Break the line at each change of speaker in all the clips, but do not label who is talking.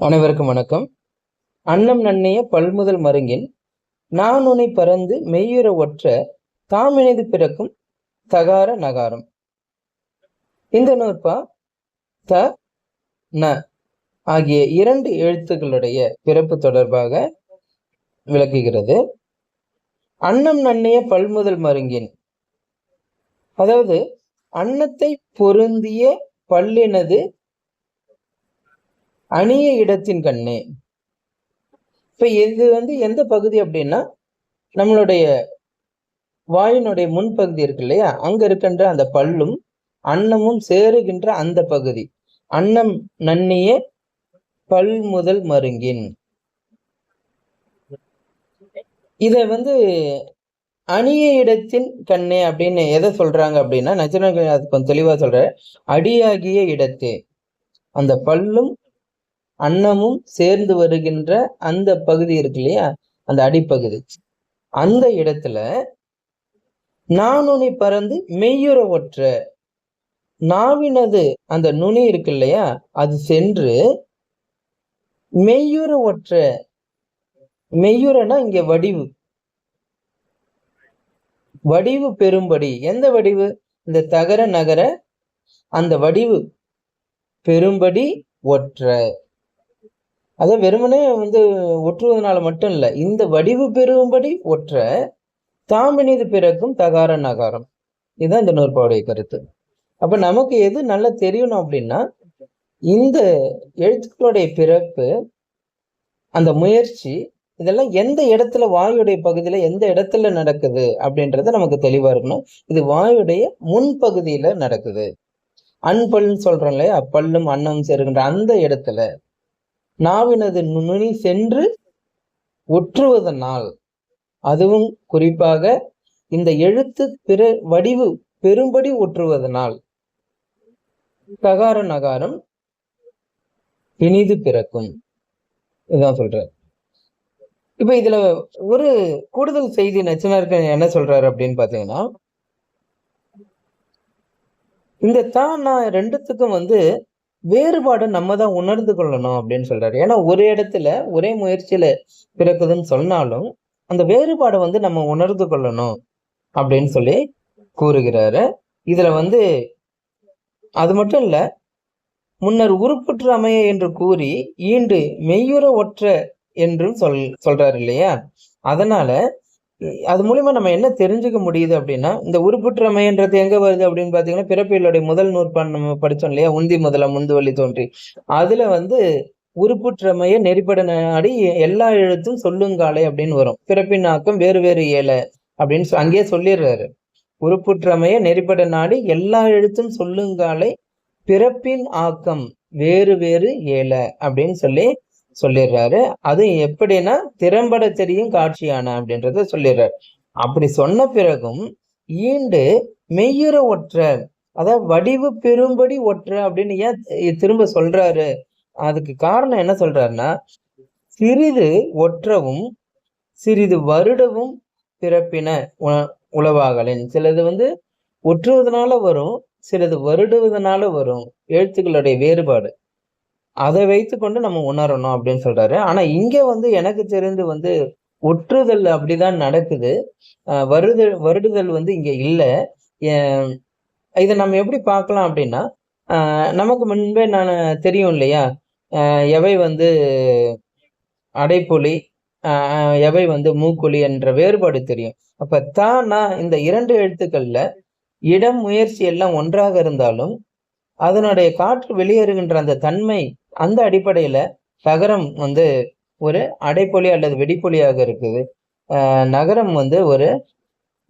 அனைவருக்கும் வணக்கம். அன்னம் நன்னிய பல்முதல் மருங்கின் நானுனை பறந்து மெய்யுற ஒற்ற தாமிணைது பிறக்கும் தகார நகாரம். இந்த நூற்பா த ந ஆகிய இரண்டு எழுத்துக்களுடைய பிறப்பு தொடர்பாக விளக்குகிறது. அன்னம் நன்னிய பல்முதல் மருங்கின், அதாவது அன்னத்தை பொருந்திய பல்லினது அணிய இடத்தின் கண்ணே. இப்ப இது எந்த பகுதி அப்படின்னா, நம்மளுடைய வாயினுடைய முன்பகுதி இருக்கு இல்லையா, அங்க இருக்கின்ற அந்த பல்லும் அன்னமும் சேருகின்ற அந்த பகுதி அன்னம் நன்னிய பல் முதல் மருங்கின். இத அணிய இடத்தின் கண்ணே அப்படின்னு எதை சொல்றாங்க அப்படின்னா, நச்சினார்கள் அது கொஞ்சம் தெளிவா சொல்ற, அடியாகிய இடத்தே, அந்த பல்லும் அன்னமும் சேர்ந்து வருகின்ற அந்த பகுதி இருக்கு இல்லையா, அந்த அடிப்பகுதி, அந்த இடத்துல நானுனி பறந்து மெய்யுற ஒற்ற, நாவினது அந்த நுனி இருக்கு இல்லையா, அது சென்று மெய்யுற ஒற்ற. மெய்யுறனா இங்க வடிவு, வடிவு பெறும்படி. எந்த வடிவு? இந்த தகர நகர அந்த வடிவு பெறும்படி ஒற்ற. அதை வெறுமனே ஒற்றுவதனால மட்டும் இல்லை, இந்த வடிவு பெறும்படி ஒற்ற தாமினிது பிறக்கும் தகார நகாரம். இதுதான் இந்த நூற்பாவுடைய கருத்து. அப்ப நமக்கு எது நல்லா தெரியணும் அப்படின்னா, இந்த எழுத்துக்களுடைய பிறப்பு, அந்த முயற்சி, இதெல்லாம் எந்த இடத்துல, வாயுடைய பகுதியில எந்த இடத்துல நடக்குது அப்படின்றத நமக்கு தெளிவா இருக்கணும். இது வாயுடைய முன்பகுதியில நடக்குது. அன்பல்னு சொல்றோம் இல்லையா, பல்லும் அன்னமும் சேருகின்ற அந்த இடத்துல நாவினது நுனி சென்று ஒற்றுவதனால், அதுவும் குறிப்பாக இந்த எழுத்து வடிவு பெரும்படி ஒற்றுவதனால் தகார நகாரம் இனிது பிறக்கும். இதுதான் சொல்றார். இப்ப இதுல ஒரு கூடுதல் செய்தி நச்சினாருக்கு என்ன சொல்றாரு அப்படின்னு பாத்தீங்கன்னா, இந்த தான் நான் ரெண்டுத்துக்கும் வேறுபாடு நம்ம தான் உணர்ந்து கொள்ளணும் அப்படின்னு சொல்றாரு. ஏன்னா ஒரு இடத்துல ஒரே முயற்சியில பிறக்குதுன்னு சொன்னாலும் அந்த வேறுபாடை நம்ம உணர்ந்து கொள்ளணும் அப்படின்னு சொல்லி கூறுகிறாரு. இதுல அது மட்டும் இல்ல, முன்னர் உருப்புற்று அமைய என்று கூறி ஈண்டு மெய்யுற ஒற்ற என்றும் சொல்றாரு இல்லையா. அதனால அது மூலியமா நம்ம என்ன தெரிஞ்சுக்க முடியுது அப்படின்னா, இந்த உருப்புற்றமைன்றது எங்க வருது அப்படின்னு பாத்தீங்கன்னா, பிறப்பியலுடைய முதல் நூற்பாண்டு நம்ம படிச்சோம் இல்லையா, உந்தி முதல முந்து வழி தோன்றி, அதுல உருப்புற்றமைய நெறிப்பட நாடி எல்லா எழுத்தும் சொல்லுங்காலை அப்படின்னு வரும். பிறப்பின் ஆக்கம் வேறு வேறு ஏல அப்படின்னு அங்கேயே சொல்லிடுறாரு. உருப்புற்றமைய நெறிப்பட நாடி எல்லா எழுத்தும் சொல்லுங்காலை பிறப்பின் ஆக்கம் வேறு வேறு ஏல அப்படின்னு சொல்லிடுறாரு. அது எப்படின்னா, திறம்பட தெரியும் காட்சியான அப்படின்றத சொல்லிடுறாரு. அப்படி சொன்ன பிறகும் ஈண்டு மெய்யுற ஒற்ற, அதாவது வடிவு பெறும்படி ஒற்ற அப்படின்னு ஏன் திரும்ப சொல்றாரு? அதுக்கு காரணம் என்ன சொல்றாருன்னா, சிறிது ஒற்றவும் சிறிது வருடவும் பிறப்பின உளவாகலின். சிலது ஒற்றுவதனால வரும், சிலது வருடுவதனால வரும். எழுத்துக்களுடைய வேறுபாடு, அதை வைத்து கொண்டு நம்ம உணரணும் அப்படின்னு சொல்றாரு. ஆனா இங்க எனக்கு தெரிந்து ஒற்றுதல் அப்படிதான் நடக்குது. வருடுதல் இங்க இல்லை. இதை நம்ம எப்படி பார்க்கலாம் அப்படின்னா, நமக்கு முன்பே நான் தெரியும் இல்லையா, எவை அடைப்பொலி, எவை மூக்குழி என்ற வேறுபாடு தெரியும். அப்ப தானா இந்த இரண்டு எழுத்துக்கள்ல இடம் முயற்சி எல்லாம் ஒன்றாக இருந்தாலும் அதனுடைய காற்று வெளியேறுகின்ற அந்த தன்மை, அந்த அடிப்படையில தகரம் ஒரு அடைப்பொலி அல்லது வெடிப்பொலியாக இருக்குது, நகரம் ஒரு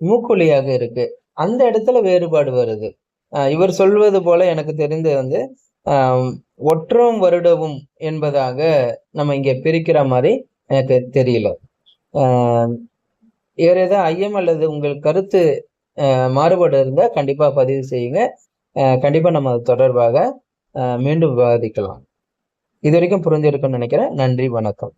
மூக்கொலியாக இருக்கு. அந்த இடத்துல வேறுபாடு வருது. இவர் சொல்வது போல எனக்கு தெரிந்து ஒற்றும் வருடவும் என்பதாக நம்ம இங்க பிரிக்கிற மாதிரி எனக்கு தெரியல. வேற ஏதாவது ஐயம் அல்லது உங்கள் கருத்து மாறுபாடு இருந்தா கண்டிப்பா பதிவு செய்யுங்க. கண்டிப்பா நம்ம அது தொடர்பாக மீண்டும் விவாதிக்கலாம். இது வரைக்கும் புரிஞ்சிருக்கும்னு நினைக்கிறேன். நன்றி, வணக்கம்.